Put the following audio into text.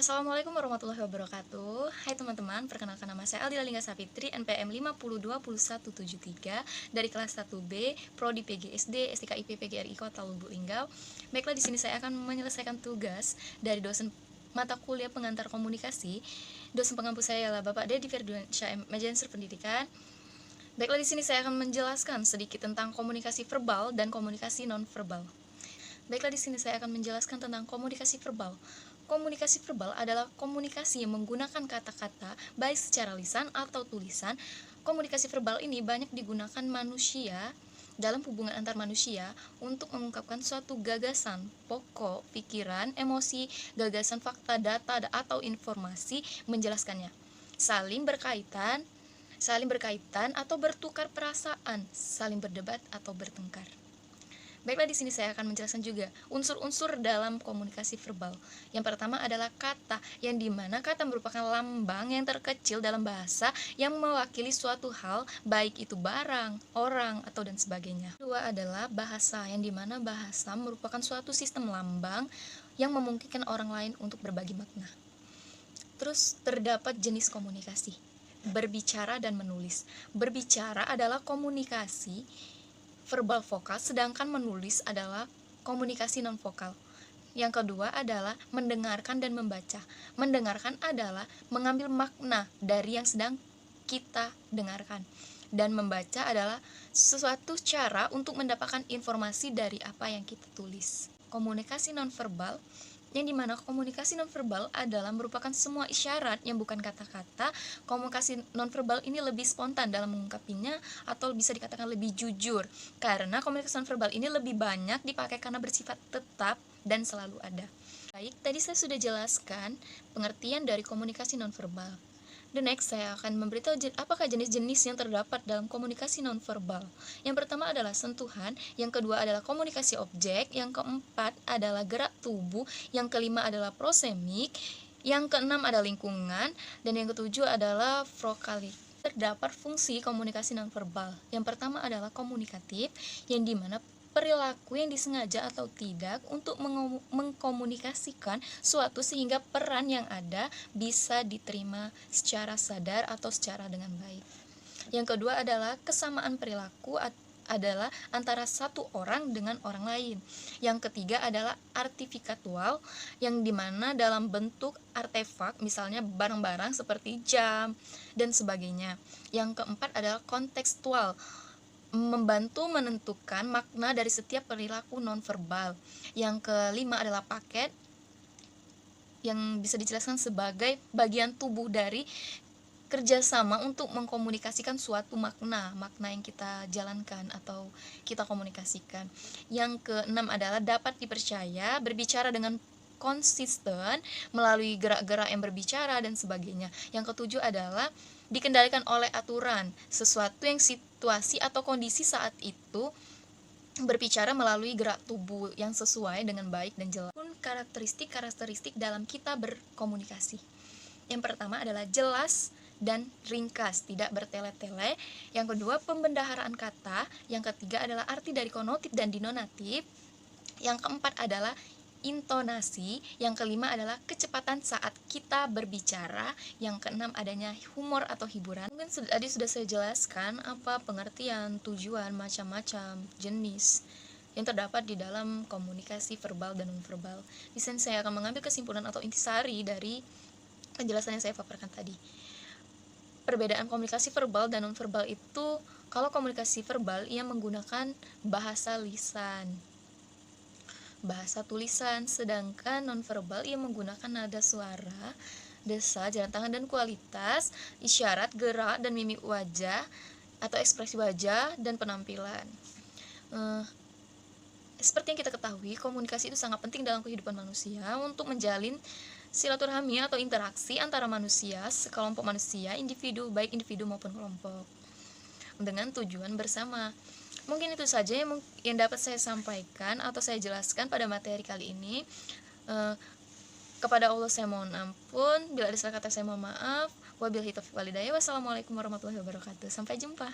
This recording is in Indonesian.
Assalamualaikum warahmatullahi wabarakatuh. Hai teman-teman, perkenalkan nama saya Aldila Lingga Sapitri, NPM 5020173 dari kelas 1B, Prodi PGSD, STKIP PGRI Kota Lubuk Linggau. Baiklah, di sini saya akan menyelesaikan tugas dari dosen mata kuliah pengantar komunikasi. Dosen pengampu saya adalah Bapak Dedi Ferdiansyah, Magister Pendidikan. Baiklah, di sini saya akan menjelaskan sedikit tentang komunikasi verbal dan komunikasi nonverbal. Baiklah, di sini saya akan menjelaskan tentang komunikasi verbal. Komunikasi verbal adalah komunikasi yang menggunakan kata-kata, baik secara lisan atau tulisan. Komunikasi verbal ini banyak digunakan manusia dalam hubungan antar manusia untuk mengungkapkan suatu gagasan, pokok, pikiran, emosi, gagasan, fakta, data, atau informasi, menjelaskannya. Saling berkaitan atau bertukar perasaan, saling berdebat atau bertengkar. Baiklah, di sini saya akan menjelaskan juga unsur-unsur dalam komunikasi verbal. Yang pertama adalah kata, yang dimana kata merupakan lambang yang terkecil dalam bahasa yang mewakili suatu hal, baik itu barang, orang, atau dan sebagainya. Kedua adalah bahasa, yang dimana bahasa merupakan suatu sistem lambang yang memungkinkan orang lain untuk berbagi makna. Terus terdapat jenis komunikasi, berbicara dan menulis. Berbicara adalah komunikasi verbal vokal, sedangkan menulis adalah komunikasi non vokal. Yang kedua adalah mendengarkan dan membaca. Mendengarkan adalah mengambil makna dari yang sedang kita dengarkan, dan membaca adalah sesuatu cara untuk mendapatkan informasi dari apa yang kita tulis. Komunikasi nonverbal, yang dimana komunikasi nonverbal adalah merupakan semua isyarat yang bukan kata-kata. Komunikasi nonverbal ini lebih spontan dalam mengungkapinya, atau bisa dikatakan lebih jujur, karena komunikasi nonverbal ini lebih banyak dipakai karena bersifat tetap dan selalu ada. Baik, tadi saya sudah jelaskan pengertian dari komunikasi nonverbal. The next, saya akan memberitahu apakah jenis-jenis yang terdapat dalam komunikasi nonverbal. Yang pertama adalah sentuhan, yang kedua adalah komunikasi objek, yang keempat adalah gerak tubuh, yang kelima adalah prosemik, yang keenam adalah lingkungan, dan yang ketujuh adalah vokalik. Terdapat fungsi komunikasi nonverbal. Yang pertama adalah komunikatif, yang dimana perilaku yang disengaja atau tidak untuk mengkomunikasikan suatu sehingga peran yang ada bisa diterima secara sadar atau secara dengan baik. Yang kedua adalah kesamaan perilaku adalah antara satu orang dengan orang lain. Yang ketiga adalah artifikatual, yang dimana dalam bentuk artefak, misalnya barang-barang seperti jam dan sebagainya. Yang keempat adalah kontekstual, membantu menentukan makna dari setiap perilaku nonverbal. Yang kelima adalah paket, yang bisa dijelaskan sebagai bagian tubuh dari kerjasama untuk mengkomunikasikan suatu makna yang kita jalankan atau kita komunikasikan. Yang keenam adalah dapat dipercaya, berbicara dengan konsisten melalui gerak-gerak yang berbicara dan sebagainya. Yang ketujuh adalah dikendalikan oleh aturan, sesuatu yang situasi atau kondisi saat itu berbicara melalui gerak tubuh yang sesuai dengan baik dan jelas. Karakteristik dalam kita berkomunikasi. Yang pertama adalah jelas dan ringkas, tidak bertele-tele. Yang kedua, pembendaharaan kata. Yang ketiga adalah arti dari konotif dan dinonatif. Yang keempat adalah intonasi. Yang kelima adalah kecepatan saat kita berbicara. Yang keenam adanya humor atau hiburan. Mungkin tadi sudah saya jelaskan apa pengertian, tujuan, macam-macam jenis yang terdapat di dalam komunikasi verbal dan nonverbal. Di sini saya akan mengambil kesimpulan atau intisari dari penjelasan yang saya paparkan tadi. Perbedaan komunikasi verbal dan nonverbal itu, kalau komunikasi verbal ia menggunakan bahasa lisan, bahasa tulisan, sedangkan nonverbal ia menggunakan nada suara, desa, jalan tangan, dan kualitas, isyarat, gerak, dan mimik wajah atau ekspresi wajah dan penampilan. Seperti yang kita ketahui, komunikasi itu sangat penting dalam kehidupan manusia untuk menjalin silaturahmi atau interaksi antara manusia, sekelompok manusia, individu, baik individu maupun kelompok, dengan tujuan bersama. Mungkin itu saja yang dapat saya sampaikan atau saya jelaskan pada materi kali ini. Kepada Allah saya mohon ampun, bila ada salah kata saya mohon maaf. Wabillahi taufiq walhidayah. Wassalamualaikum warahmatullahi wabarakatuh. Sampai jumpa.